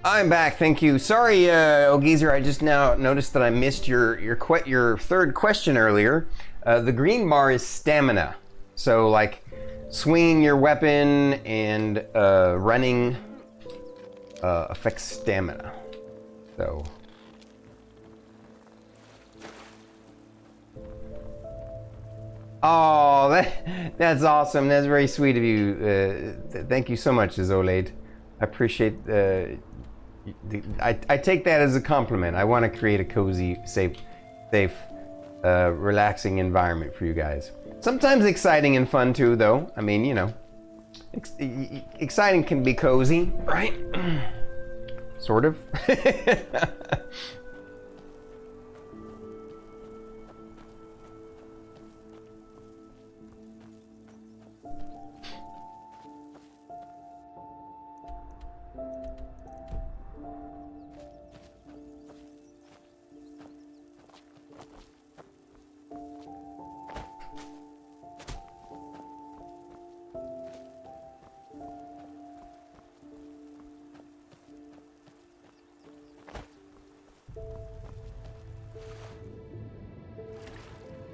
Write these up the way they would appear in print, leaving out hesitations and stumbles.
I'm back, thank you. Sorry, Ogeezer, I just now noticed that I missed your third question earlier. The green bar is stamina. So, like, swinging your weapon and running affects stamina. So... Oh, that's awesome. That's very sweet of you. Thank you so much, Zolade. I appreciate. I take that as a compliment. I want to create a cozy, safe, relaxing environment for you guys. Sometimes exciting and fun too, though. I mean, you know, exciting can be cozy, right? Sort of.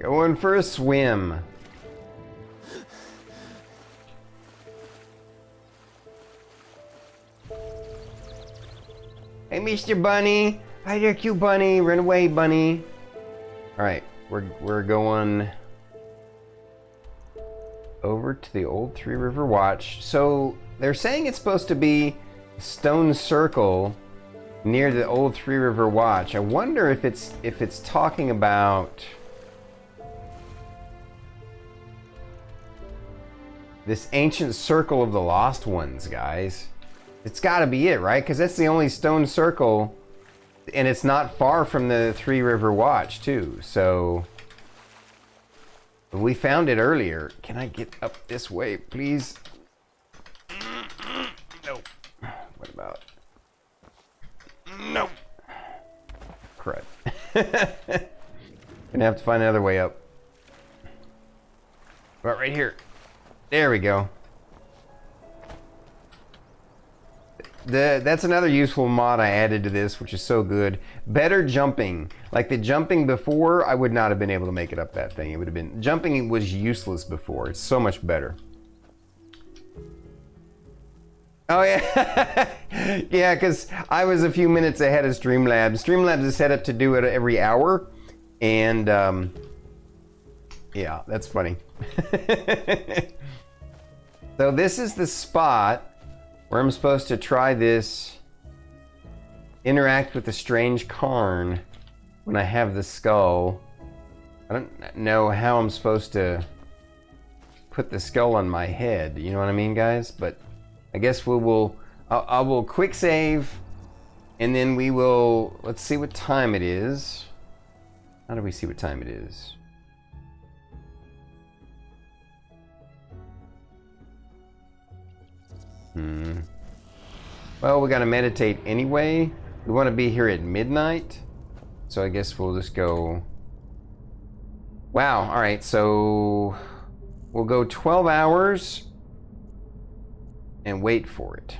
Going for a swim. Hey, Mr. Bunny. Hi there, cute bunny. Run away, bunny. All right, we're going over to the old Three River Watch. So they're saying it's supposed to be a stone circle near the old Three River Watch. I wonder if it's talking about this ancient circle of the lost ones, guys. It's gotta be it, right? Because that's the only stone circle, and it's not far from the Three River Watch, too. So, we found it earlier. Can I get up this way, please? No. What about? No. Crud. Gonna have to find another way up. About right here. There we go. That's another useful mod I added to this, which is so good. Better jumping. Like the jumping before, I would not have been able to make it up that thing. It would have been... Jumping was useless before. It's so much better. Oh, yeah. Yeah, because I was a few minutes ahead of Streamlabs. Streamlabs is set up to do it every hour. And, yeah, that's funny. So this is the spot where I'm supposed to try this, interact with the strange Karn when I have the skull. I don't know how I'm supposed to put the skull on my head, you know what I mean, guys? But I guess I will quick save, and then we will, let's see what time it is. How do we see what time it is? Well, we gotta meditate anyway. We want to be here at midnight, so I guess we'll just go. Wow. All right, so we'll go 12 hours and wait for it.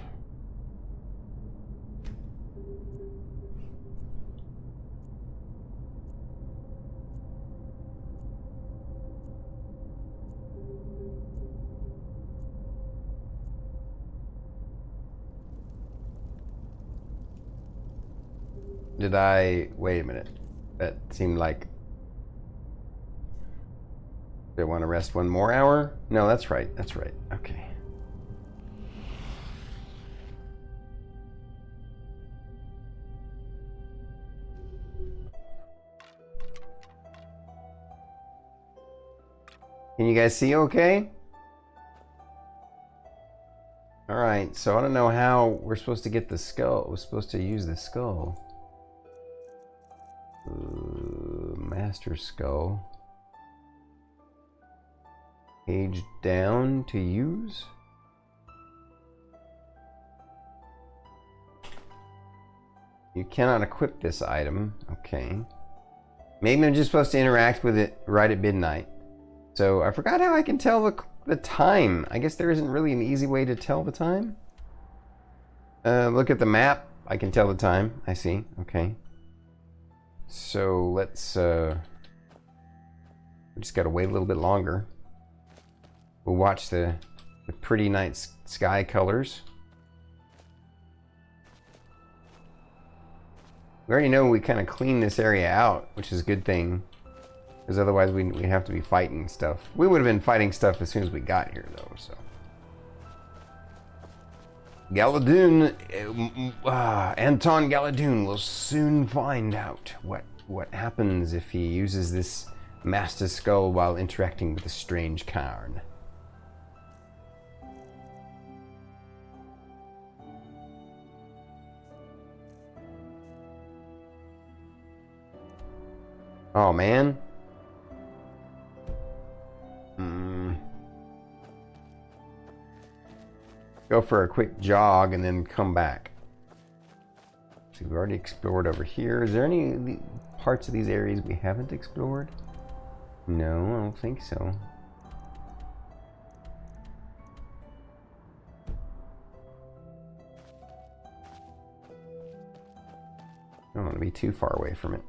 Did I... Wait a minute. That seemed like... Do I want to rest one more hour? No, that's right. That's right. Okay. Can you guys see okay? Alright, so I don't know how we're supposed to get the skull. We're supposed to use the skull. Master skull. Page down to use. You cannot equip this item. Okay. Maybe I'm just supposed to interact with it right at midnight. So I forgot how I can tell the time. I guess there isn't really an easy way to tell the time. Look at the map. I can tell the time. I see. Okay. So let's, we just gotta wait a little bit longer. We'll watch the pretty night sky colors. We already know we kind of cleaned this area out, which is a good thing. Because otherwise we'd have to be fighting stuff. We would have been fighting stuff as soon as we got here, though, so. Galadoon, Anton Galadoon will soon find out what happens if he uses this Master Skull while interacting with a strange Karn. Oh, man. Go for a quick jog and then come back. So we've already explored over here. Is there any parts of these areas we haven't explored? No, I don't think so. I don't want to be too far away from it.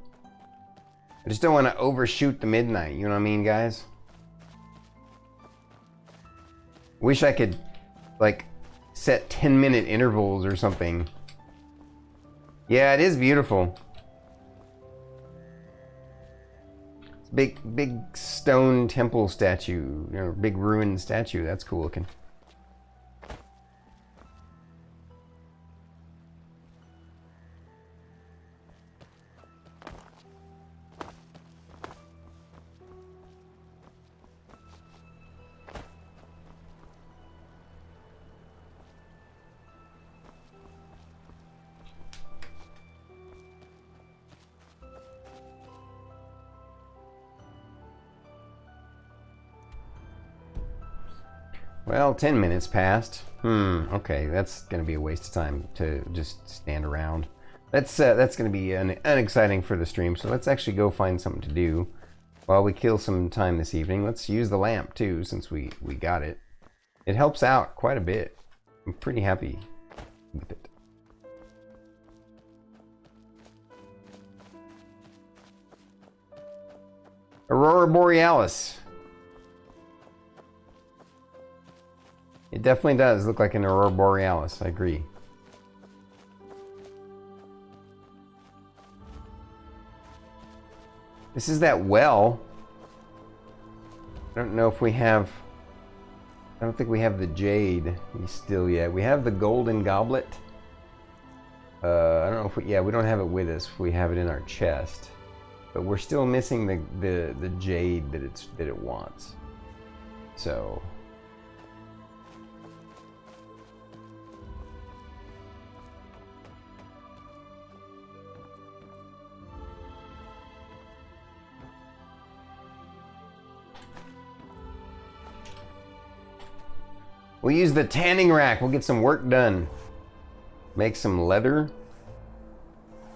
I just don't want to overshoot the midnight, you know what I mean, guys? Wish I could, like, set 10-minute intervals or something. Yeah, it is beautiful. It's a big stone temple statue, you know, big ruined statue. That's cool looking. Well, 10 minutes passed. Okay, that's gonna be a waste of time to just stand around. That's gonna be unexciting for the stream, so let's actually go find something to do while we kill some time this evening. Let's use the lamp too, since we got it. It helps out quite a bit. I'm pretty happy with it. Aurora Borealis. It definitely does look like an Aurora Borealis, I agree. This is that well. I don't know if we have... I don't think we have the jade still yet. We have the golden goblet. I don't know if we... Yeah, we don't have it with us. We have it in our chest. But we're still missing the jade that it wants. So... We'll use the tanning rack. We'll get some work done. Make some leather.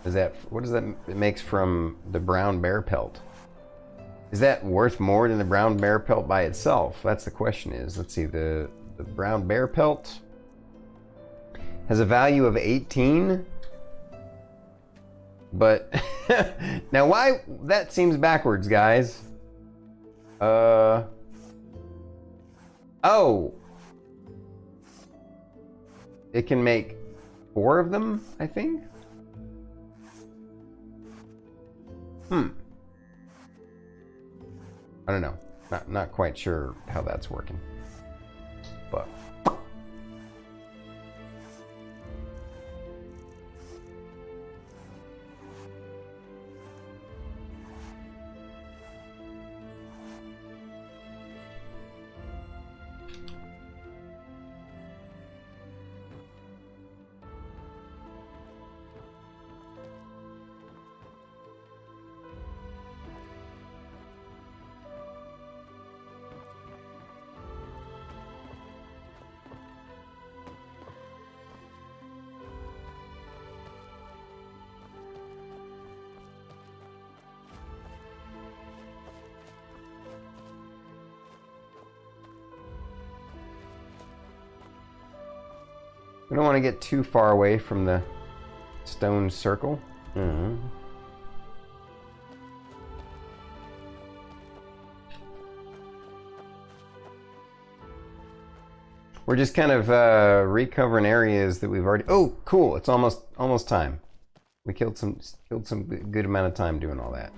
What is that? It makes from the brown bear pelt. Is that worth more than the brown bear pelt by itself? That's the question is. Let's see, the brown bear pelt has a value of 18. But now why that seems backwards, guys. Oh. It can make 4 of them, I think. I don't know. Not quite sure how that's working. But we don't want to get too far away from the Stone circle. We're just kind of recovering areas that we've already. Oh, cool! It's almost time. We killed some good amount of time doing all that.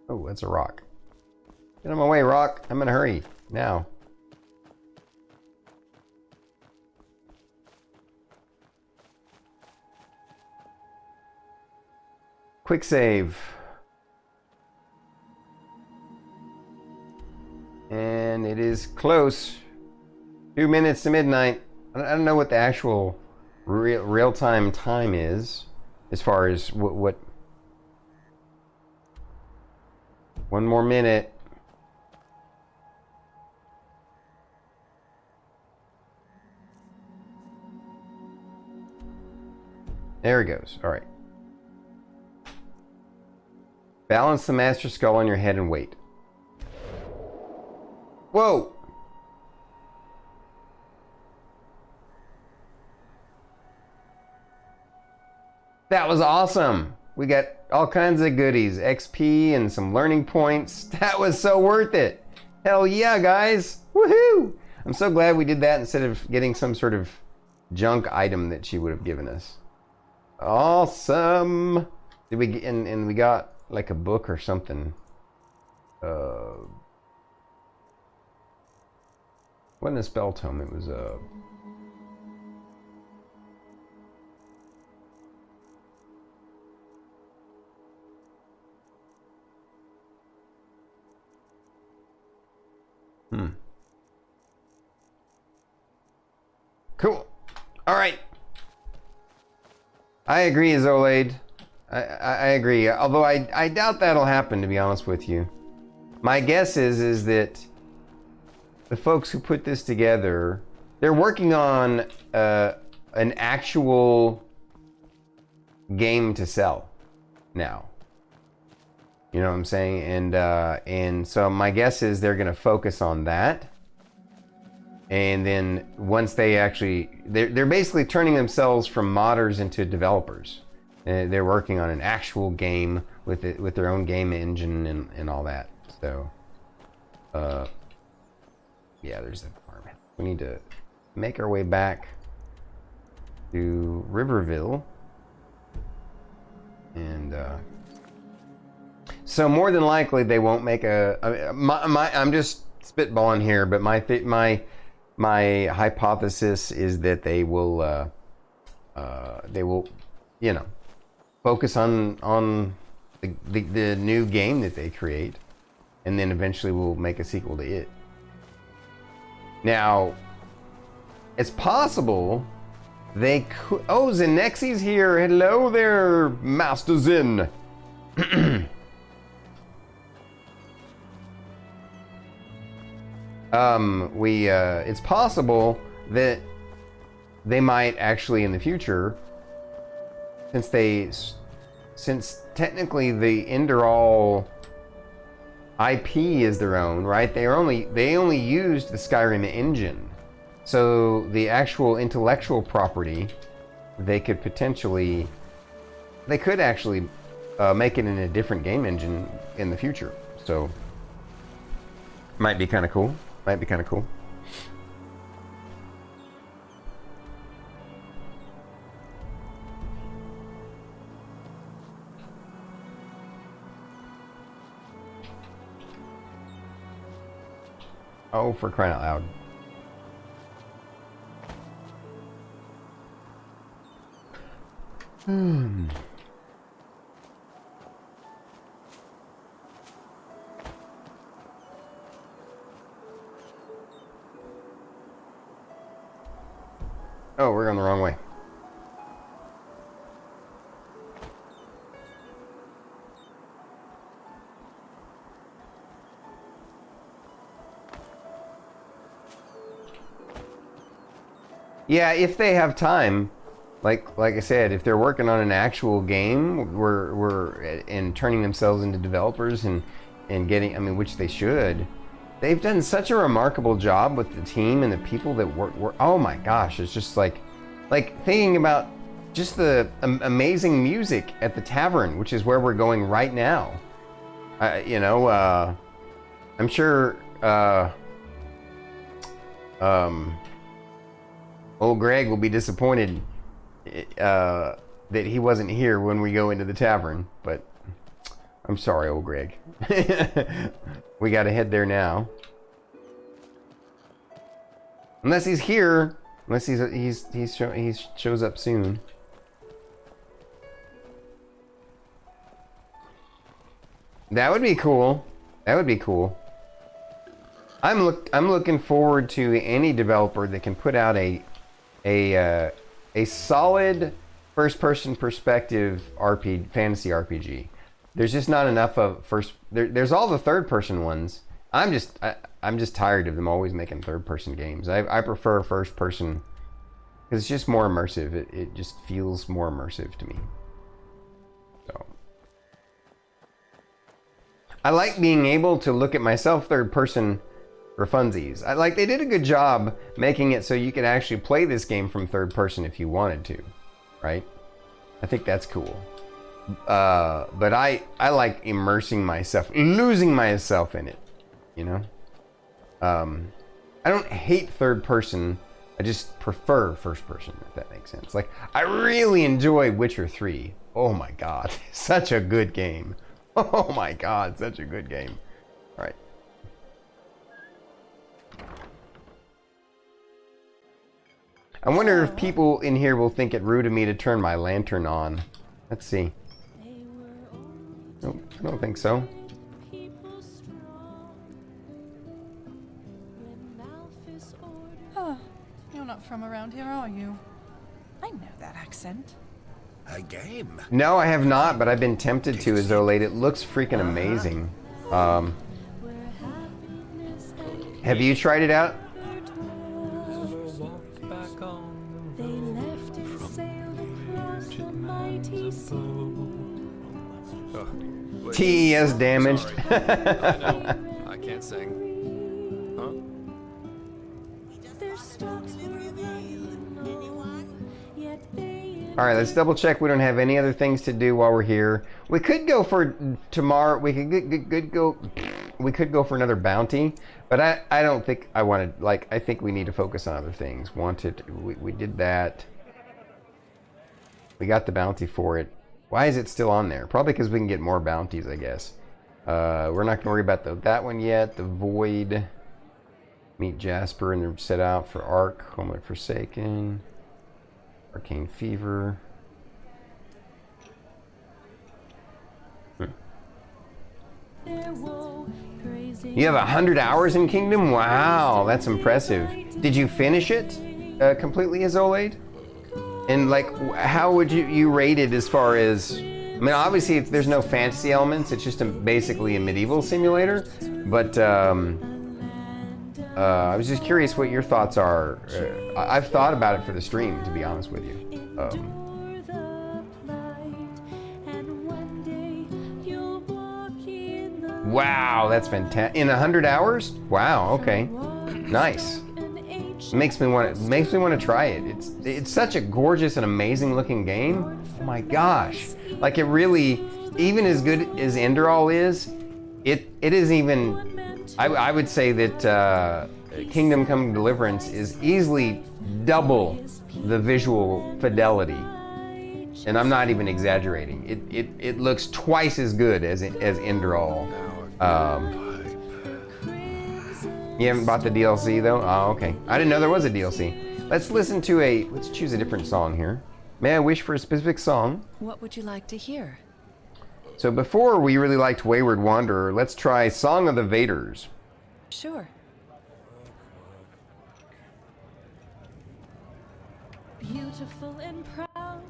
Oh, that's a rock. Get out of my way, rock! I'm in a hurry now. Quick save. And it is close. 2 minutes to midnight. I don't know what the actual real-time time is, as far as what. One more minute. There it goes. All right. Balance the master skull on your head and wait. Whoa! That was awesome! We got all kinds of goodies, XP and some learning points. That was so worth it! Hell yeah, guys! Woohoo! I'm so glad we did that instead of getting some sort of junk item that she would have given us. Awesome! Did we get, and we got like a book or something. Wasn't a spell tome, it was a... Cool. All right. I agree, Zolaid. I agree. Although I doubt that'll happen, to be honest with you. My guess is that the folks who put this together, they're working on an actual game to sell now. You know what I'm saying? And so my guess is they're going to focus on that. And then once they actually, they're basically turning themselves from modders into developers. They're working on an actual game with their own game engine and all that. So, yeah, there's the farm. We need to make our way back to Riverville. And so more than likely they won't make I'm just spitballing here, but my hypothesis is that they will, you know, focus on the new game that they create, and then eventually we'll make a sequel to it. Now, it's possible they could. Oh, Zenexi's here. Hello there, Master Zen. It's possible that they might actually in the future, since technically the Enderal IP is their own, right? They only used the Skyrim Engine, so the actual intellectual property they could actually make it in a different game engine in the future. So might be kind of cool. Might be kind of cool. Oh, for crying out loud. Oh, we're going the wrong way. Yeah, if they have time, like I said, if they're working on an actual game, and turning themselves into developers and getting, I mean, which they should, they've done such a remarkable job with the team and the people that work. Oh my gosh, it's just like thinking about just the amazing music at the tavern, which is where we're going right now. You know, I'm sure old Greg will be disappointed that he wasn't here when we go into the tavern, but I'm sorry, old Greg. We gotta head there now. Unless he's here, unless he shows up soon. That would be cool. That would be cool. I'm looking forward to any developer that can put out a solid first-person perspective fantasy RPG. There's just not enough of there's all the third-person ones. I'm just tired of them always making third-person games. I prefer first-person because it's just more immersive. It just feels more immersive to me. So I like being able to look at myself third-person for funsies. They did a good job making it so you could actually play this game from third-person if you wanted to, right? I think that's cool. But I like immersing myself, losing myself in it, you know? I don't hate third person, I just prefer first person, if that makes sense. Like, I really enjoy Witcher 3. Oh my god, such a good game. Oh my god, such a good game. Alright. I wonder if people in here will think it rude of me to turn my lantern on. Let's see. Nope, I don't think so. Oh, you're not from around here, are you? I know that accent. A game? No, I have not, but I've been tempted to as though late. It looks freaking amazing. Have you tried it out? TES damaged. I can't sing. Huh? All right, let's double check we don't have any other things to do while we're here. We could go for tomorrow. We could go for another bounty, but I don't think I want to. Like, I think we need to focus on other things. We did that. We got the bounty for it. Why is it still on there? Probably because we can get more bounties, I guess. We're not going to worry about that one yet. The Void. Meet Jasper and they're set out for Ark. Homeland Forsaken. Arcane Fever. You have 100 hours in Kingdom? Wow, that's impressive. Did you finish it completely as Olade? And like, how would you rate it as far as? I mean, obviously there's no fantasy elements. It's just basically a medieval simulator. But I was just curious what your thoughts are. I've thought about it for the stream, to be honest with you. Wow, that's fantastic. In 100 hours? Wow. Okay. Nice. Makes me want to try it. It's such a gorgeous and amazing looking game. Oh my gosh! Like, it really, even as good as Enderal is, it is even. I would say that Kingdom Come Deliverance is easily double the visual fidelity, and I'm not even exaggerating. It looks twice as good as Enderal. You haven't bought the DLC though? Oh, okay. I didn't know there was a DLC. Let's choose a different song here. May I wish for a specific song? What would you like to hear? So before we really liked Wayward Wanderer, let's try Song of the Vaders. Sure. Beautiful and proud,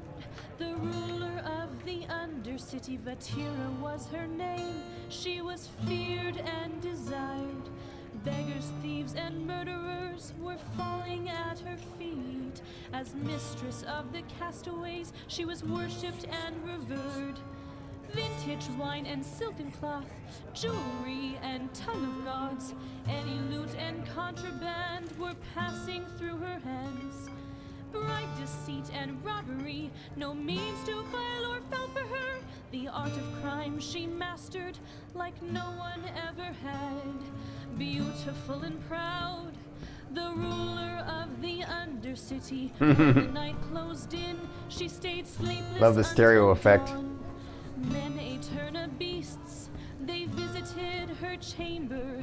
the ruler of the Undercity, Vatira was her name. She was feared and desired. Beggars, thieves, and murderers were falling at her feet. As mistress of the castaways, she was worshipped and revered. Vintage wine and silken cloth, jewelry and tongue of gods, any loot and contraband were passing through her hands. Bright deceit and robbery, no means too vile or fell for her. The art of crime she mastered like no one ever had. Beautiful and proud, the ruler of the Undercity. When the night closed in, she stayed sleepless. Love the stereo until effect. dawn. Men ate her beasts, they visited her chamber.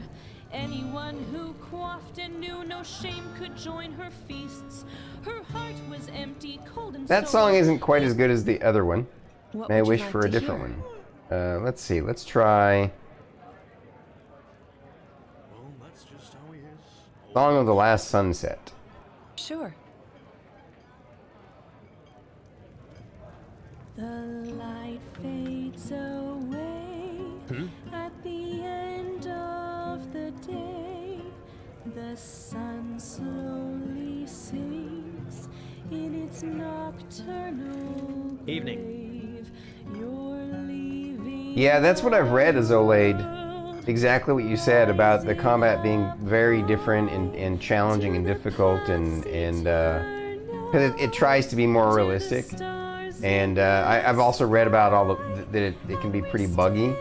Anyone who quaffed and knew no shame could join her feasts. Her heart was empty, cold and That song isn't quite as good as the other one. What May I would you wish like for a to different hear? one. Let's see. Let's try Well, that's just how he is. Song of the Last Sunset. Sure. The light fades away at the end of the day. The sun slowly sinks in its nocturnal Evening. grave. You're leaving. Yeah, that's what I've read as Olade. Exactly what you said about the combat being very different and challenging and difficult, and because it tries to be more realistic. And I've also read about all that it can be pretty buggy,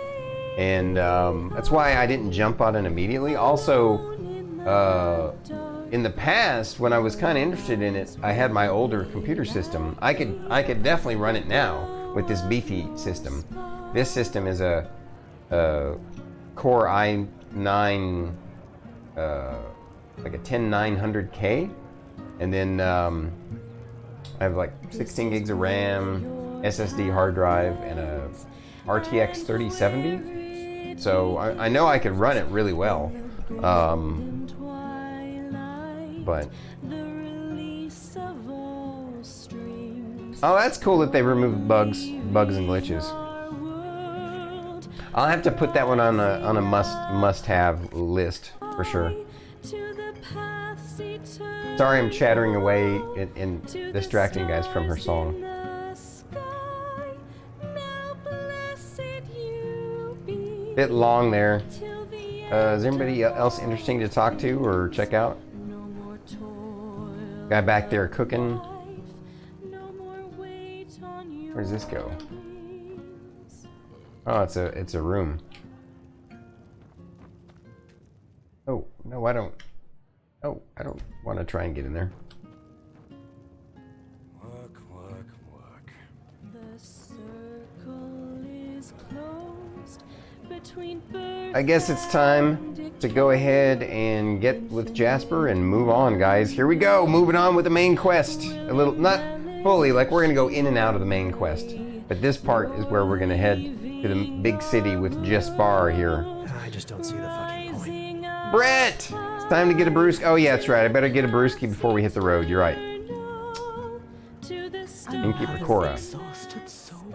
and that's why I didn't jump on it immediately. Also, in the past, when I was kind of interested in it, I had my older computer system. I could definitely run it now with this beefy system. This system is a Core i9, like a 10900K, and then I have like 16 gigs of RAM, SSD hard drive, and a RTX 3070. So I know I could run it really well. But oh, that's cool that they removed bugs and glitches. I'll have to put that one on a must-have list for sure. Sorry, I'm chattering away and distracting you guys from her song. Bit long there. Is anybody else interesting to talk to or check out? Guy back there cooking. Where does this go? Oh, it's a room. Oh no, I don't. Oh, I don't want to try and get in there. Work, work, work. The circle is closed between birds. I guess it's time to go ahead and get with Jasper and move on, guys. Here we go, moving on with the main quest. A little, not fully, like we're gonna go in and out of the main quest, but this part is where we're gonna head to the big city with Jasper here. I just don't see the fucking point. Brett, it's time to get a brewski. Oh yeah, that's right. I better get a brewski before we hit the road. You're right. Innkeeper Cora. Exhausted soul,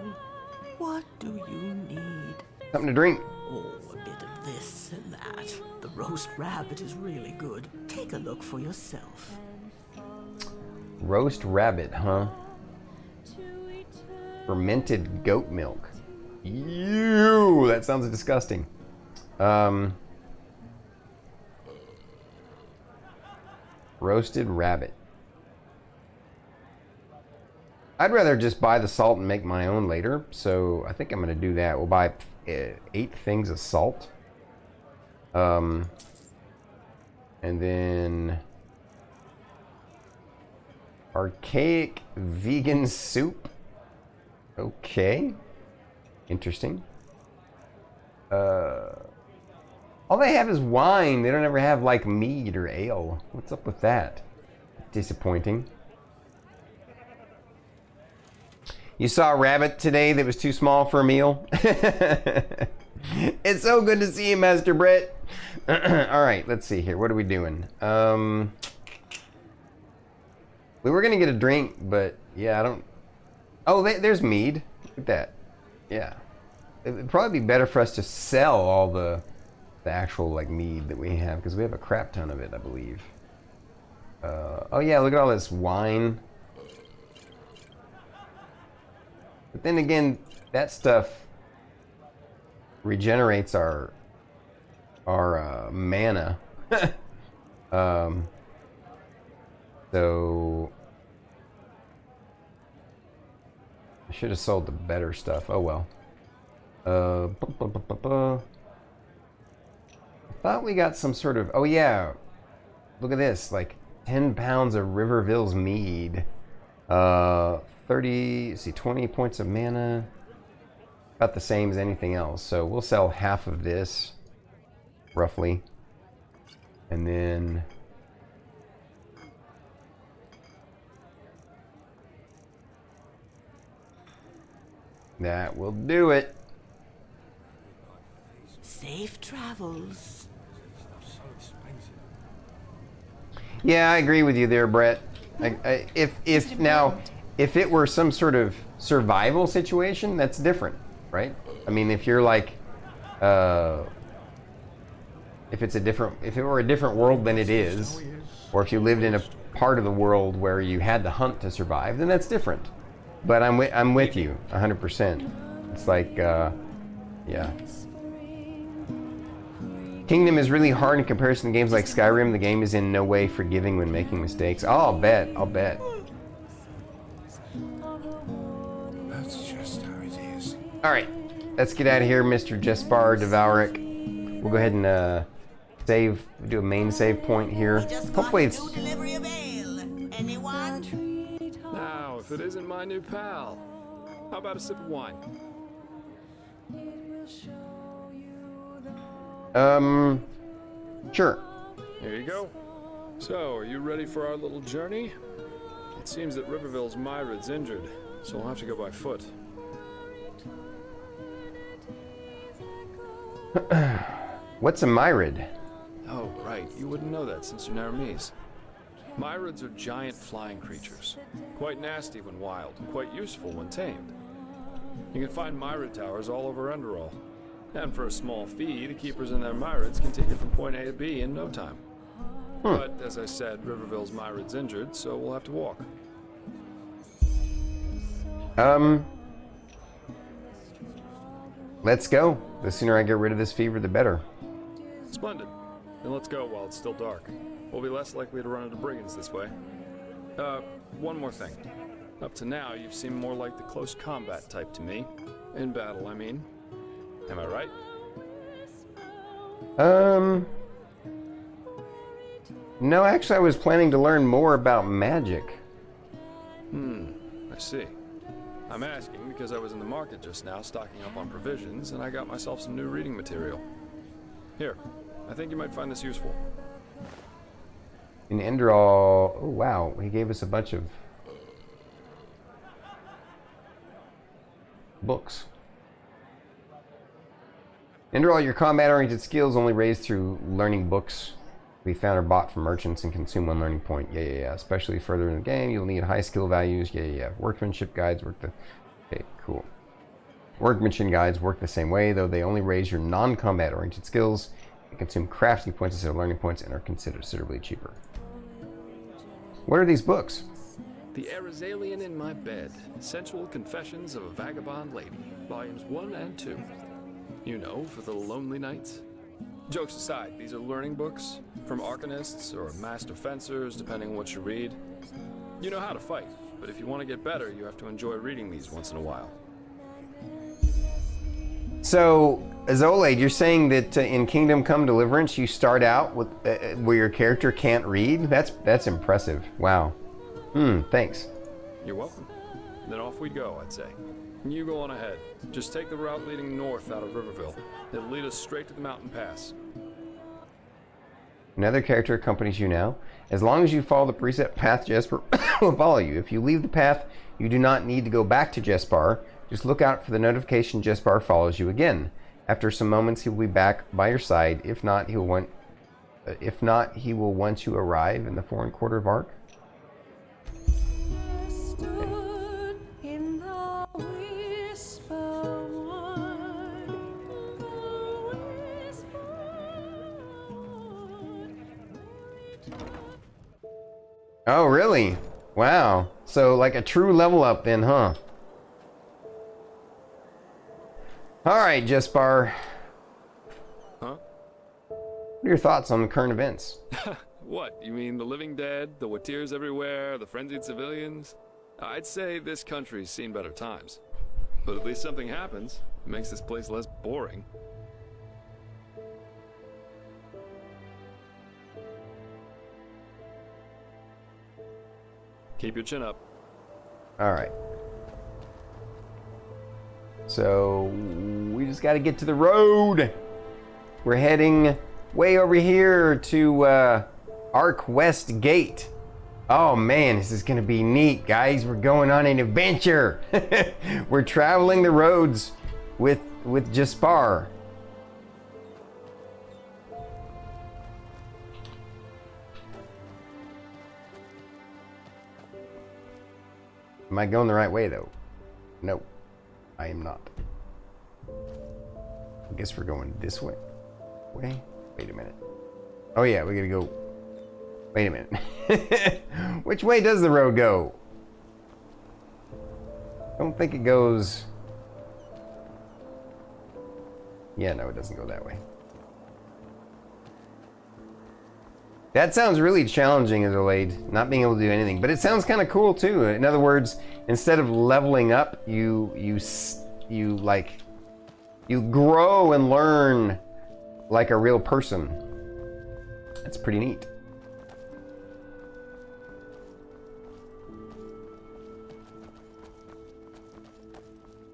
what do you need? Something to drink. Oh, a bit of this and that. The roast rabbit is really good. Take a look for yourself. Roast rabbit, huh? Fermented goat milk. Ew, that sounds disgusting. Roasted rabbit. I'd rather just buy the salt and make my own later, so I think I'm gonna do that. We'll buy 8 things of salt. And then archaic vegan soup. Okay. Interesting. All they have is wine. They don't ever have like mead or ale. What's up with that? Disappointing. You saw a rabbit today that was too small for a meal? It's so good to see you, Master Brett. Alright, let's see here. What are we doing? We were gonna get a drink, but yeah, I don't... Oh, there's mead. Look at that. Yeah. It'd probably be better for us to sell all the actual like mead that we have, because we have a crap ton of it, I believe. Oh yeah, look at all this wine. But then again, that stuff regenerates our mana. So I should have sold the better stuff. Oh well. I thought we got some sort of. Oh yeah, look at this. Like 10 pounds of Riverville's mead. 30. Let's see, 20 points of mana. About the same as anything else. So we'll sell half of this, roughly, and then. That will do it. Safe travels. Yeah, I agree with you there, Brett. If it were some sort of survival situation, that's different, right? I mean, if you're like, if it were a different world than it is, or if you lived in a part of the world where you had to hunt to survive, then that's different. But I'm with you 100%. It's like, yeah. Kingdom is really hard in comparison to games like Skyrim. The game is in no way forgiving when making mistakes. Oh, I'll bet. That's just how it is. All right, let's get out of here, Mr. Jespar Devourik. We'll go ahead and save. Do a main save point here. Hopefully it's. Delivery of ale. Anyone? Now, if it isn't my new pal, how about a sip of wine? Sure. Here you go. So, are you ready for our little journey? It seems that Riverville's Myra's injured, so we'll have to go by foot. What's a myrid? Oh, right. You wouldn't know that since you're Naramese. Myrids are giant flying creatures. Quite nasty when wild, and quite useful when tamed. You can find myrid towers all over Enderal. And for a small fee, the keepers in their myrids can take you from point A to B in no time. But, as I said, Riverville's myrid's injured, so we'll have to walk. Let's go. The sooner I get rid of this fever, the better. Splendid. Then let's go while it's still dark. We'll be less likely to run into brigands this way. One more thing. Up to now, you've seemed more like the close combat type to me. In battle, I mean. Am I right? No, actually I was planning to learn more about magic. I see. I'm asking because I was in the market just now stocking up on provisions, and I got myself some new reading material. Here, I think you might find this useful. In Enderal, oh wow, he gave us a bunch of books. Enderal, your combat-oriented skills only raised through learning books we found or bought from merchants and consume one learning point. Yeah. Especially further in the game, you'll need high skill values. Yeah. Workmanship guides work the... Okay, cool. Workmanship guides work the same way, though they only raise your non-combat oriented skills and consume crafting points instead of learning points and are considerably cheaper. What are these books? The Arizalian in My Bed, Sensual Confessions of a Vagabond Lady, Volumes 1 and 2. You know, for the lonely nights. Jokes aside, these are learning books, from arcanists or master fencers, depending on what you read. You know how to fight, but if you want to get better, you have to enjoy reading these once in a while. So, Zolade, you're saying that in Kingdom Come Deliverance, you start out with where your character can't read? That's impressive. Wow. Thanks. You're welcome. Then off we go, I'd say. You go on ahead. Just take the route leading north out of Riverville. It'll lead us straight to the mountain pass. Another character accompanies you now. As long as you follow the preset path, Jespar will follow you. If you leave the path, you do not need to go back to Jespar. Just look out for the notification Jespar follows you again. After some moments, he will be back by your side. If not, he will once you arrive in the foreign quarter of Ark. Oh, really? Wow. So, like a true level up then, huh? All right, Jespar. Huh? What are your thoughts on the current events? What? You mean the living dead, the Watirs everywhere, the frenzied civilians? I'd say this country's seen better times. But at least something happens. It makes this place less boring. Keep your chin up. All right. So we just got to get to the road. We're heading way over here to Arc West Gate. Oh man, this is gonna be neat, guys. We're going on an adventure. We're traveling the roads with Jespar. Am I going the right way though? No, I am not. I guess we're going this way. Wait a minute. Oh yeah, we gotta go. Wait a minute. Which way does the road go? I don't think it goes. Yeah, no, it doesn't go that way. That sounds really challenging as a Adelaide, not being able to do anything. But it sounds kind of cool too. In other words, instead of leveling up, you grow and learn like a real person. That's pretty neat.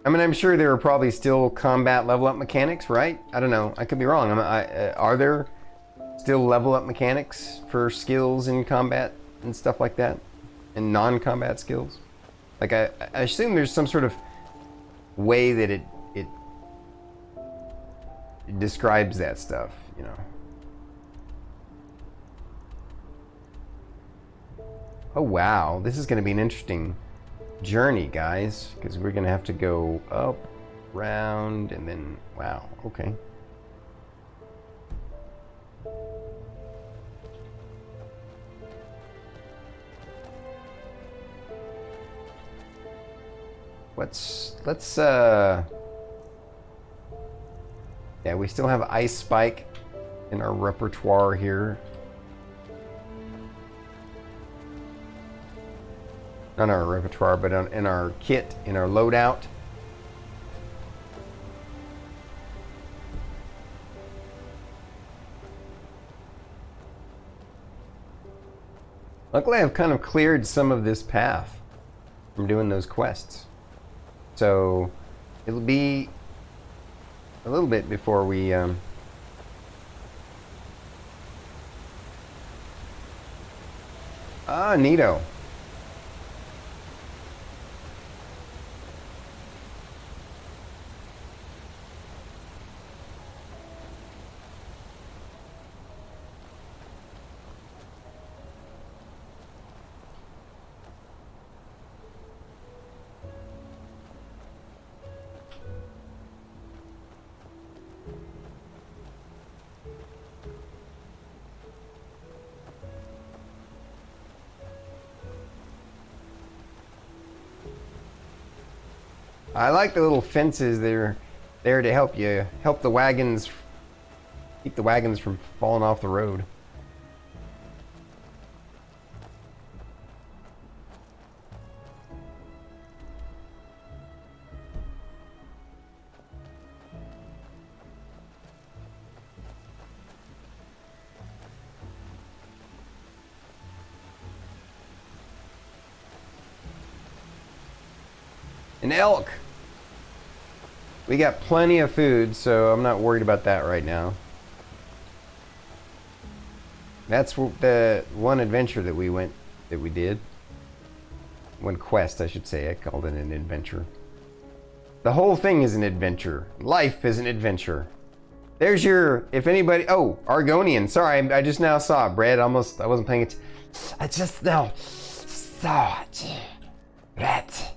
I mean, I'm sure there are probably still combat level up mechanics, right? I don't know. I could be wrong. Are there still level up mechanics for skills in combat and stuff like that? And non-combat skills? Like, I assume there's some sort of way that it describes that stuff, you know. Oh wow, this is going to be an interesting journey, guys, because we're going to have to go up, round, and then wow, okay. Let's yeah, we still have Ice Spike in our repertoire here. Not our repertoire, but in our kit, in our loadout. Luckily, I've kind of cleared some of this path from doing those quests. So it'll be a little bit before we neato. I like the little fences. They're there to help the wagons, keep the wagons from falling off the road. An elk. We got plenty of food, so I'm not worried about that right now. That's the one adventure that we did. One quest, I should say. I called it an adventure. The whole thing is an adventure. Life is an adventure. There's your, if anybody, oh, Argonian. Sorry, I just now saw it, Brad. I wasn't paying it. I just now saw it. That.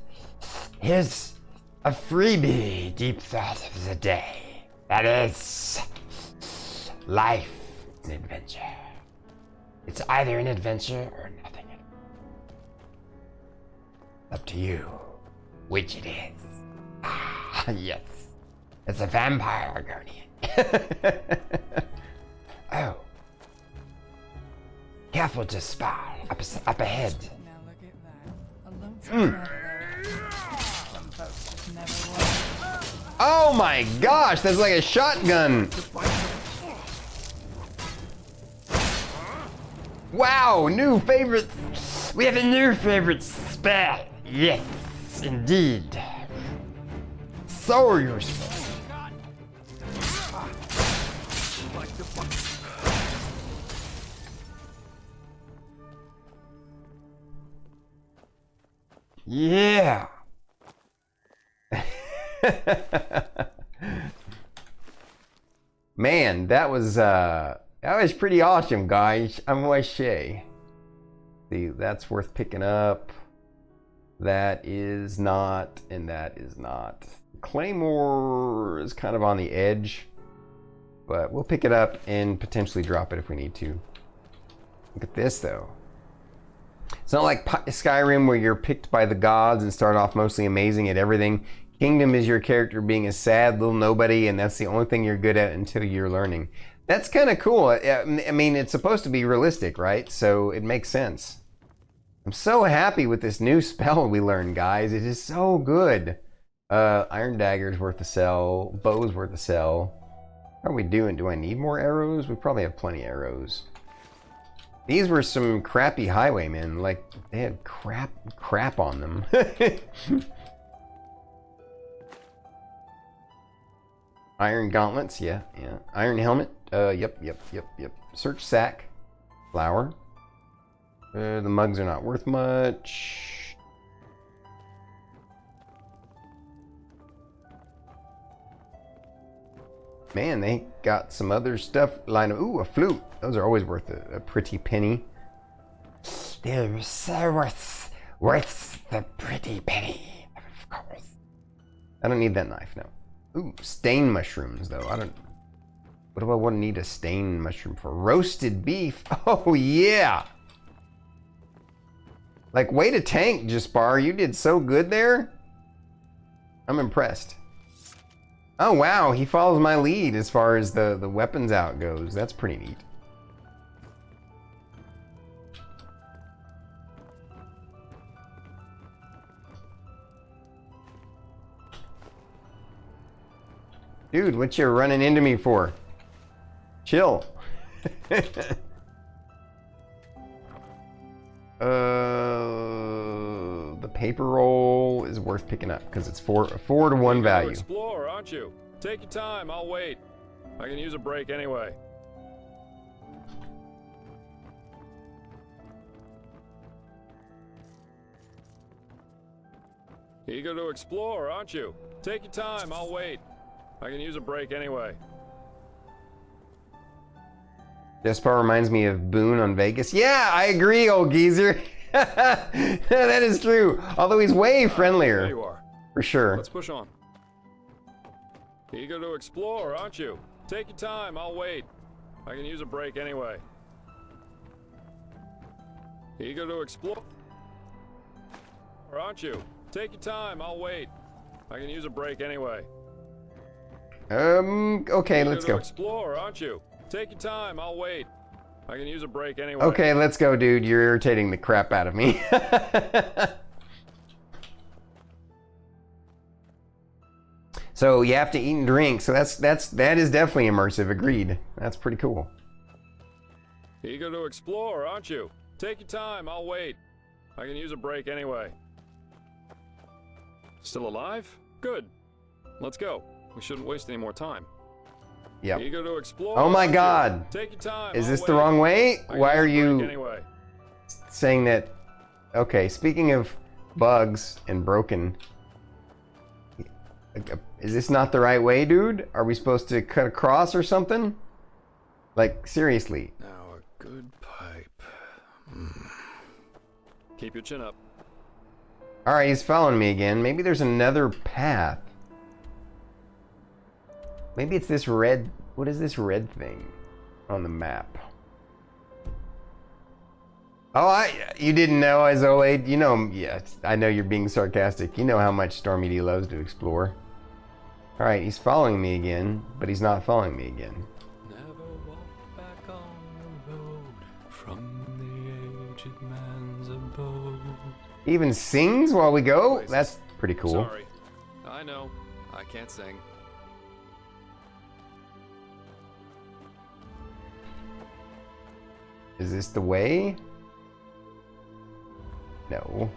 Here's a freebie deep thought of the day. That is, life is an adventure. It's either an adventure or nothing. Up to you, which it is. Ah, yes. It's a vampire guardian. Oh. Careful to spy. Up ahead. Now look at that. A lonesome traveler. Some folks just never was. Oh my gosh, that's like a shotgun. Wow, new favorite. We have a new favorite spell. Yes, indeed. So useful. Yeah. Man, that was pretty awesome, guys. I must say. See, that's worth picking up. That is not, and that is not. Claymore is kind of on the edge, but we'll pick it up and potentially drop it if we need to. Look at this, though. It's not like Skyrim where you're picked by the gods and start off mostly amazing at everything. Kingdom is your character being a sad little nobody, and that's the only thing you're good at until you're learning. That's kind of cool. I mean, it's supposed to be realistic, right? So it makes sense. I'm so happy with this new spell we learned, guys. It is so good. Iron Dagger's worth a sell. Bow's worth a sell. How are we doing? Do I need more arrows? We probably have plenty of arrows. These were some crappy highwaymen. Like, they had crap on them. Iron gauntlets, yeah. Iron helmet, yep. Search sack, flour. The mugs are not worth much. Man, they got some other stuff lined up. Ooh, a flute. Those are always worth a pretty penny. They're so worth the pretty penny, of course. I don't need that knife, no. Ooh, stain mushrooms, though. What do I want to need a stain mushroom for? Roasted beef. Oh, yeah. Like, way to tank, Jaspar. You did so good there. I'm impressed. Oh, wow. He follows my lead as far as the weapons out goes. That's pretty neat. Dude, what you running into me for? Chill. The paper roll is worth picking up because it's 4 to 1 value. Explore, aren't you? Take your time. I'll wait. I can use a break anyway. Eager to explore, aren't you? Take your time. I'll wait. I can use a break anyway. Jaspar reminds me of Boone on Vegas. Yeah, I agree, old geezer. That is true. Although he's way friendlier. There you are. For sure. Let's push on. Eager to explore, aren't you? Take your time. I'll wait. I can use a break anyway. Eager to explore, aren't you? Take your time. I'll wait. I can use a break anyway. Okay, let's go. Explore, aren't you? Take your time, I'll wait. I can use a break anyway. Okay, let's go, dude. You're irritating the crap out of me. So you have to eat and drink. So that is definitely immersive. Agreed. That's pretty cool. Eager to explore, aren't you? Take your time, I'll wait. I can use a break anyway. Still alive? Good. Let's go. We shouldn't waste any more time. Yep. Eager to explore. Oh my God. Take your time. Is I'll this wait. the wrong way? Why are you anyway? saying that? Okay, speaking of bugs and broken, is this not the right way, dude? Are we supposed to cut across or something? Like, seriously. Now a good pipe. Keep your chin up. All right, he's following me again. Maybe there's another path. Maybe it's this red. What is this red thing on the map? Oh, you didn't know, Izolade? You know, yeah, I know you're being sarcastic. You know how much Stormy D loves to explore. Alright, he's following me again, but he's not following me again. Never walk back on the road from the aged man's abode. He even sings while we go? That's pretty cool. Sorry. I know. I can't sing. Is this the way? No.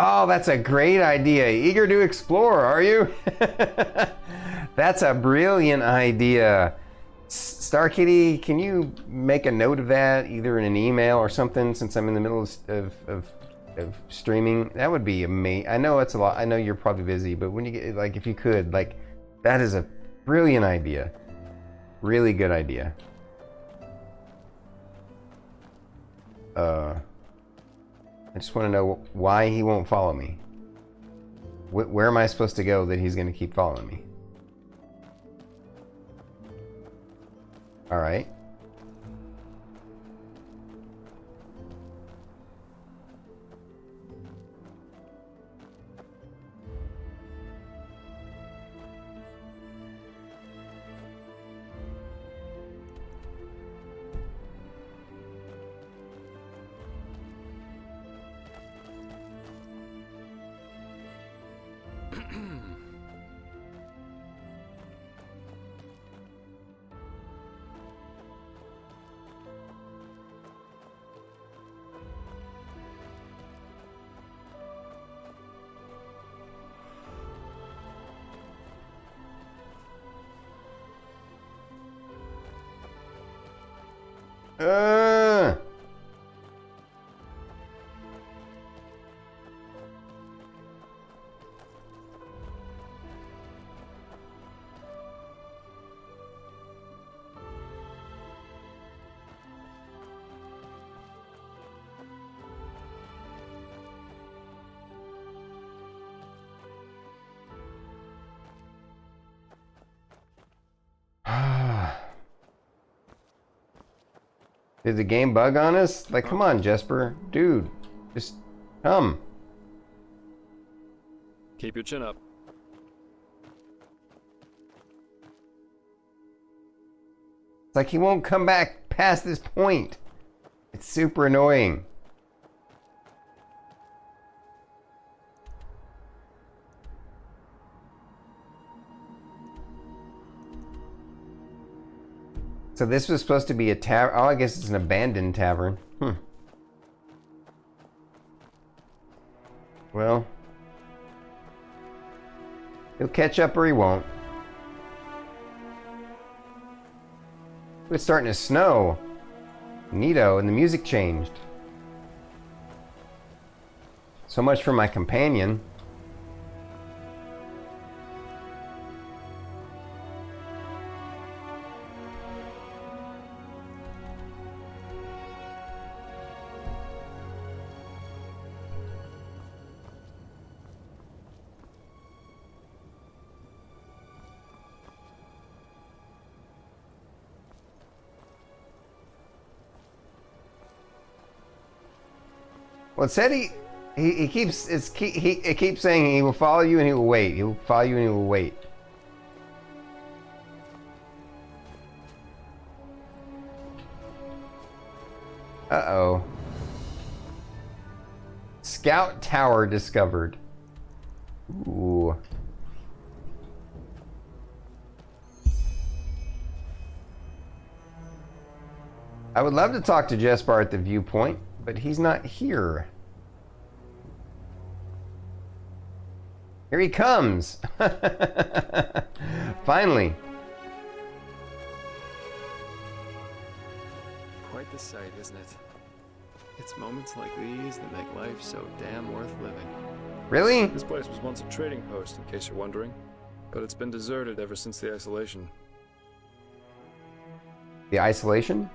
Oh, that's a great idea. Eager to explore, are you? That's a brilliant idea. Star Kitty, can you make a note of that, either in an email or something, since I'm in the middle of streaming? That would be amazing. I know it's a lot. I know you're probably busy, but when you get, like, if you could, like, that is a brilliant idea. Really good idea. I just want to know why he won't follow me. Where am I supposed to go that he's going to keep following me? All right. Did the game bug on us? Like, come on, Jesper. Dude, just come. Keep your chin up. It's like he won't come back past this point. It's super annoying. So this was supposed to be a tavern. Oh, I guess it's an abandoned tavern. Well, he'll catch up or he won't. It's starting to snow. Neato, and the music changed. So much for my companion. Well, it said it keeps saying he will follow you and he will wait. He will follow you and he will wait. Uh-oh. Scout tower discovered. Ooh. I would love to talk to Jesper at the viewpoint, but he's not here. Here he comes. Finally. Quite the sight, isn't it? It's moments like these that make life so damn worth living. Really? This place was once a trading post, in case you're wondering, but it's been deserted ever since the isolation. The isolation?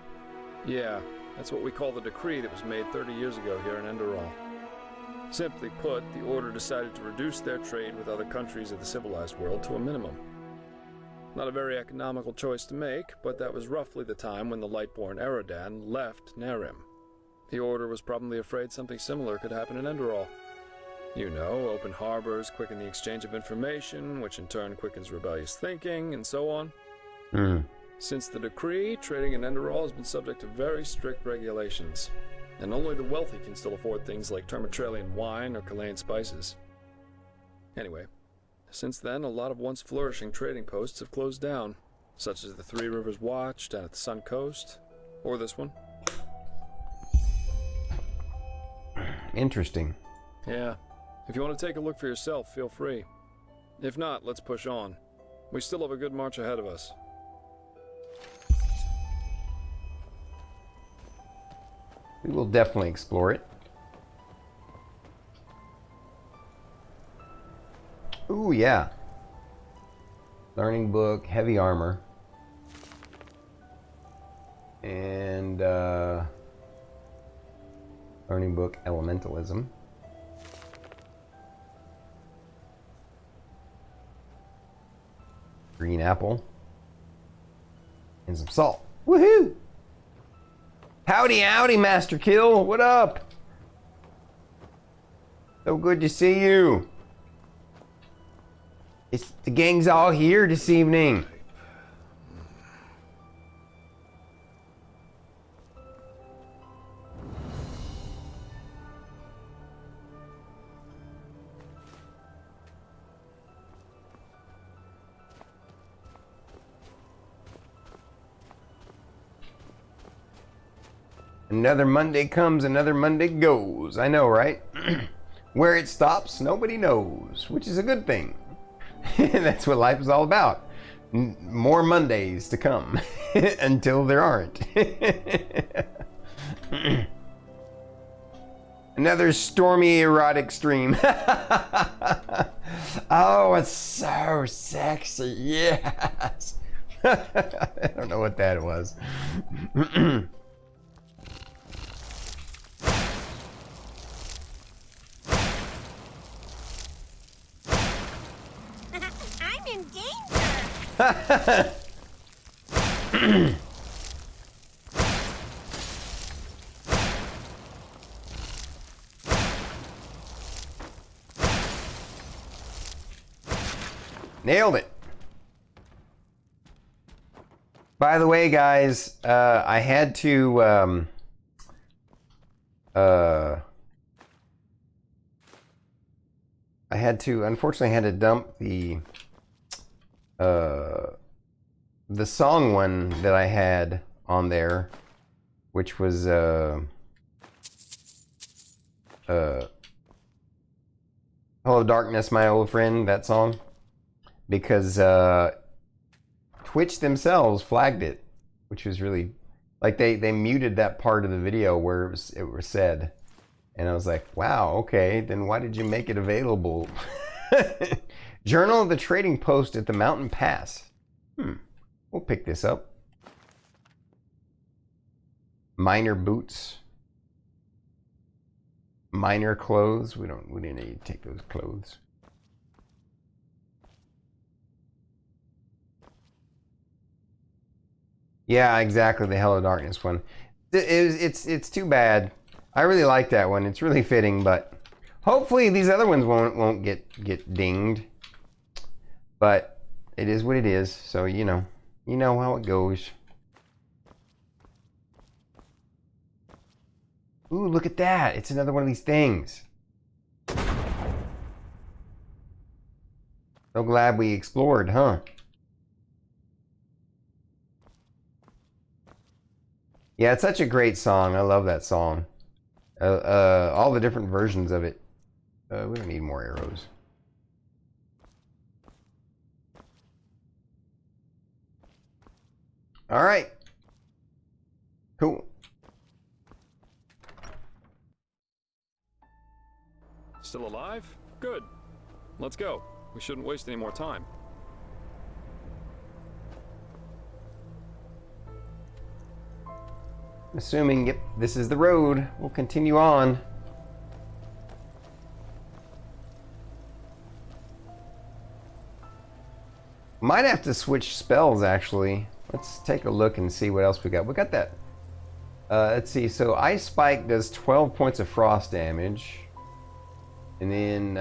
Yeah, that's what we call the decree that was made 30 years ago here in Enderal. Simply put, the Order decided to reduce their trade with other countries of the civilized world to a minimum. Not a very economical choice to make, but that was roughly the time when the Lightborn Eradan left Narim. The Order was probably afraid something similar could happen in Enderal. You know, open harbors quicken the exchange of information, which in turn quickens rebellious thinking, and so on. Since the decree, trading in Enderal has been subject to very strict regulations, and only the wealthy can still afford things like Termatralian wine or Chilean spices. Anyway, since then, a lot of once flourishing trading posts have closed down, such as the Three Rivers Watch down at the Sun Coast, or this one. Interesting. Yeah. If you want to take a look for yourself, feel free. If not, let's push on. We still have a good march ahead of us. We will definitely explore it. Ooh, yeah. Learning book, heavy armor. And, learning book, elementalism. Green apple. And some salt. Woohoo! Howdy, howdy, Master Kill. What up? So good to see you. The gang's all here this evening. Another Monday comes, another Monday goes. I know, right? Where it stops, nobody knows, which is a good thing. That's what life is all about. More Mondays to come until there aren't. Another stormy erotic stream. Oh, it's so sexy. Yes. I don't know what that was. Nailed it. By the way, guys, I had to unfortunately I had to dump the song one that I had on there, which was Hello Darkness, My Old Friend, that song, because Twitch themselves flagged it, which was really, like, they muted that part of the video where it was said, and I was like, wow, okay, then why did you make it available? Journal of the Trading Post at the Mountain Pass. We'll pick this up. Minor boots. Minor clothes. We didn't need to take those clothes. Yeah, exactly, the Hello Darkness one. It's too bad. I really like that one. It's really fitting, but hopefully these other ones won't get dinged. But it is what it is, so you know how it goes. Ooh, look at that. It's another one of these things. So glad we explored, huh? Yeah, it's such a great song. I love that song. All the different versions of it. We don't need more arrows. All right. Cool. Still alive? Good. Let's go. We shouldn't waste any more time. Assuming, yep, this is the road. We'll continue on. Might have to switch spells, actually. Let's take a look and see what else we got. We got that Let's see. So Ice Spike does 12 points of frost damage. And then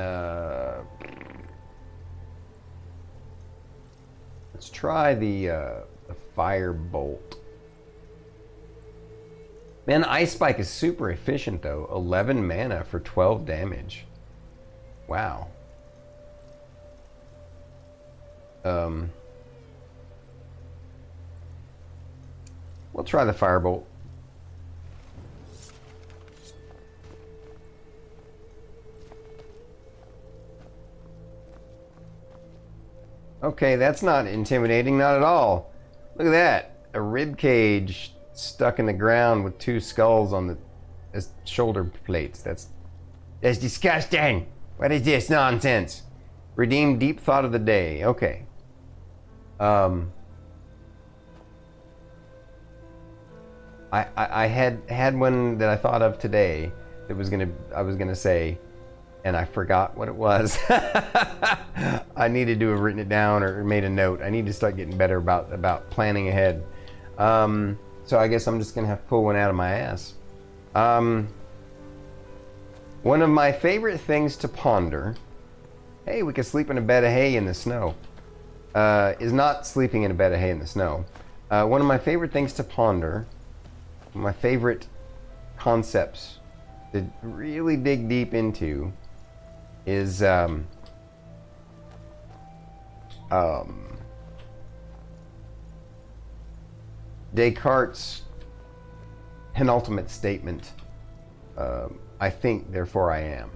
let's try the Fire Bolt. Man, Ice Spike is super efficient though. 11 mana for 12 damage. Wow. We'll try the Firebolt. Okay, that's not intimidating, not at all. Look at that. A rib cage stuck in the ground with 2 skulls on the shoulder plates. That's disgusting. What is this nonsense? Redeem deep thought of the day. Okay. I had one that I thought of today that I was gonna say, and I forgot what it was. I needed to have written it down or made a note. I need to start getting better about planning ahead. So I guess I'm just gonna have to pull one out of my ass. One of my favorite things to ponder, hey, we could sleep in a bed of hay in the snow, is not sleeping in a bed of hay in the snow. One of my favorite things to ponder, my favorite concepts to really dig deep into is Descartes' penultimate statement, I think, therefore I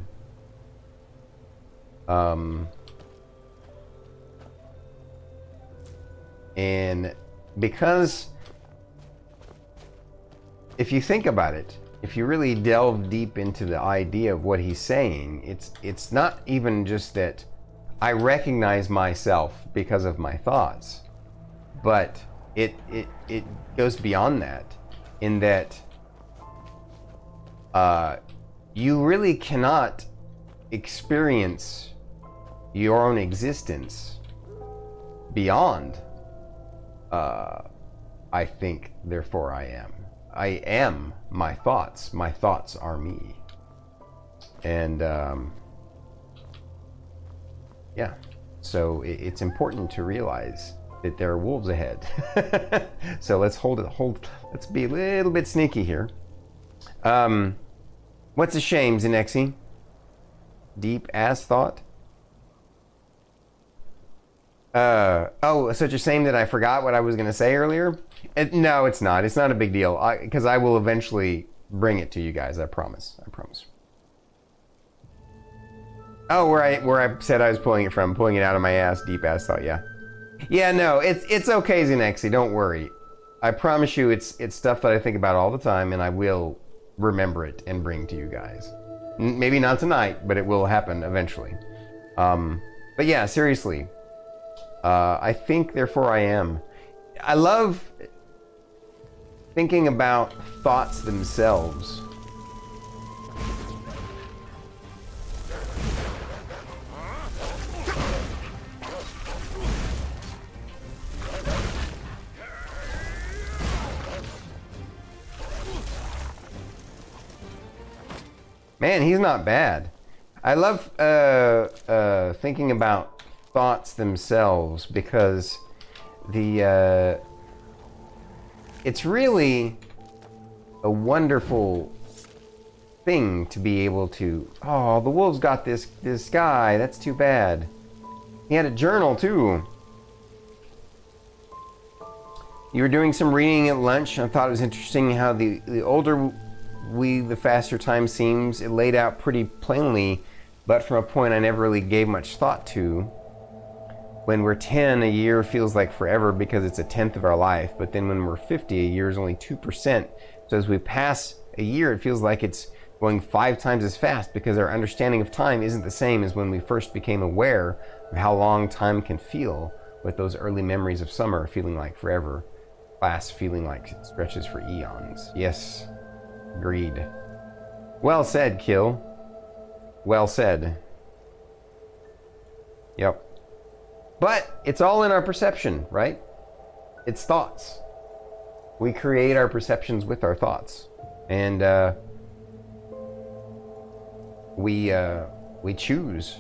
am. And because if you think about it, if you really delve deep into the idea of what he's saying, it's not even just that I recognize myself because of my thoughts, but it goes beyond that, in that you really cannot experience your own existence beyond I think, therefore I am. I am my thoughts. My thoughts are me. And yeah, so it's important to realize that there are wolves ahead. So let's let's be a little bit sneaky here. What's a shame, Zinexi? Deep ass thought? Oh, such a shame that I forgot what I was going to say earlier? No, it's not. It's not a big deal. Because I will eventually bring it to you guys. I promise. I promise. Oh, where I said I was pulling it out of my ass, deep ass thought, yeah. Yeah, no, it's okay, Zinexi, don't worry. I promise you it's stuff that I think about all the time, and I will remember it and bring to you guys. Maybe not tonight, but it will happen eventually. But yeah, seriously. I think, therefore I am. I love thinking about thoughts themselves. Man, he's not bad. I love thinking about thoughts themselves, because it's really a wonderful thing to be able to, oh, the wolves got this guy, that's too bad. He had a journal too. You were doing some reading at lunch. I thought it was interesting how the older the faster time seems. It laid out pretty plainly, but from a point I never really gave much thought to. When we're 10, a year feels like forever because it's a tenth of our life. But then when we're 50, a year is only 2%. So as we pass a year, it feels like it's going 5 times as fast, because our understanding of time isn't the same as when we first became aware of how long time can feel, with those early memories of summer feeling like forever, class feeling like it stretches for eons. Yes, agreed. Well said, Kill. Well said. Yep. But it's all in our perception, right? It's thoughts. We create our perceptions with our thoughts. And we choose.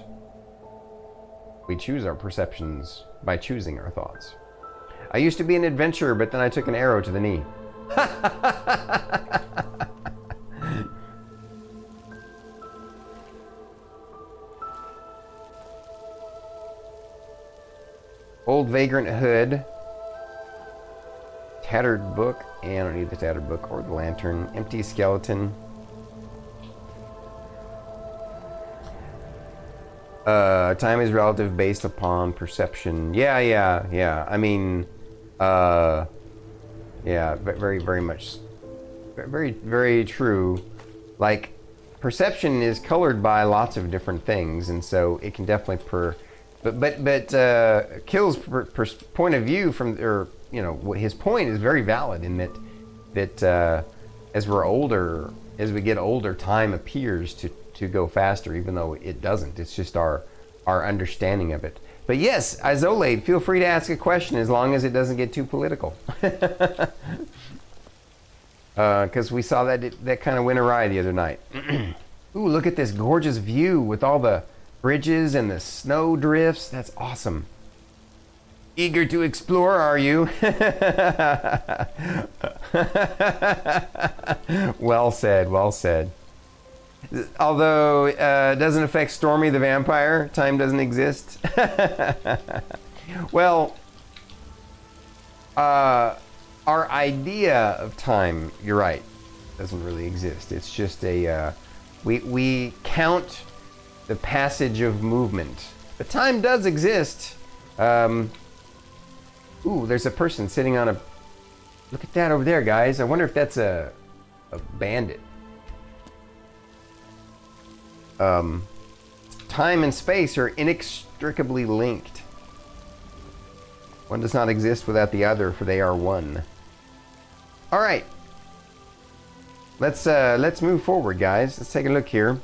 We choose our perceptions by choosing our thoughts. I used to be an adventurer, but then I took an arrow to the knee. Old vagrant hood. Tattered book. I don't need the tattered book or the lantern. Empty skeleton. Time is relative based upon perception. Yeah. I mean, yeah, very much, very true. Like, perception is colored by lots of different things, and so it can definitely but Kill's point of view from, or you know, his point is very valid in that as we're older, as we get older, time appears to go faster, even though it doesn't. It's just our understanding of it. But yes, Izolade, feel free to ask a question as long as it doesn't get too political. Because we saw that kind of went awry the other night. Ooh, look at this gorgeous view with all the bridges and the snow drifts. That's awesome. Eager to explore, are you? Well said, well said. Although it doesn't affect Stormy the vampire, time doesn't exist. Well, our idea of time, you're right, doesn't really exist. It's just a we count the passage of movement. But time does exist. Ooh, there's a person sitting on a... Look at that over there, guys. I wonder if that's a bandit. Time and space are inextricably linked. One does not exist without the other, for they are one. All right. Let's move forward, guys. Let's take a look here.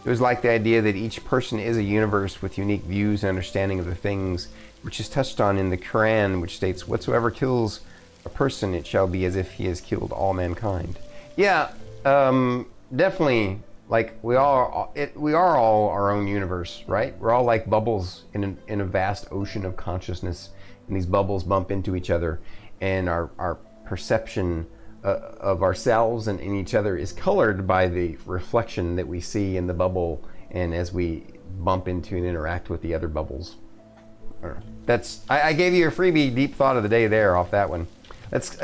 It was like the idea that each person is a universe with unique views and understanding of the things, which is touched on in the Quran, which states, "Whatsoever kills a person, it shall be as if he has killed all mankind." Yeah, definitely. Like we are all our own universe, right? We're all like bubbles in a vast ocean of consciousness, and these bubbles bump into each other, and our perception of ourselves and in each other is colored by the reflection that we see in the bubble, and as we bump into and interact with the other bubbles. I gave you a freebie deep thought of the day there off that one. Let's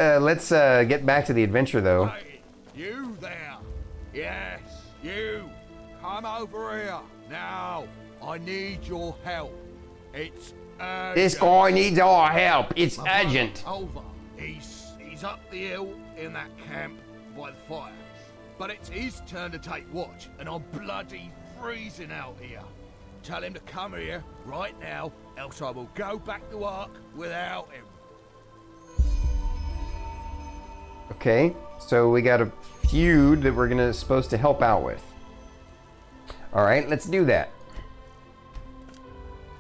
get back to the adventure though. Hey, you there? Yes, you. Come over here now. I need your help. It's urgent. This guy needs our help. It's My urgent. brother's over. He's up the hill in that camp by the fire. But it's his turn to take watch, and I'm bloody freezing out here. Tell him to come here right now, else I will go back to work without him. Okay, so we got a feud that we're supposed to help out with. All right, let's do that.